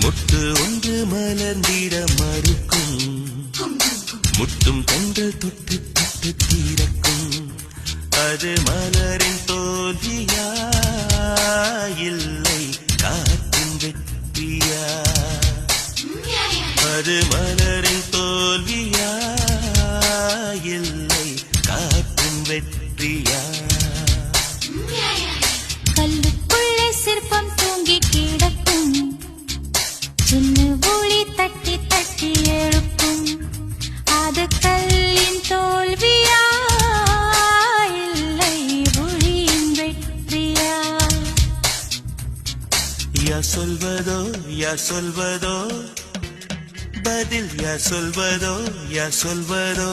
முட்டு ஒன்று மலர்ந்திட மறுக்கும், முட்டும் கண்கள் தொட்டு தொட்டு தீரக்கும். அது மலரின் தோல்வியா இல்லை காற்றின் வெற்றியா? அது மலரின் தோல்வியா இல்லை காற்றின் வெற்றியா? கல்லுக்குள்ளே சிற்பம் தூங்கி கிடக்கும், சின்ன ஒளி தட்டி தட்டி எழுப்பும். அது கல்லின் தோல்வியா இல்லை ஒளியின் வெற்றியா? யார் சொல்வதோ யார் சொல்வதோ பதில் யார் சொல்வதோ யார் சொல்வதோ?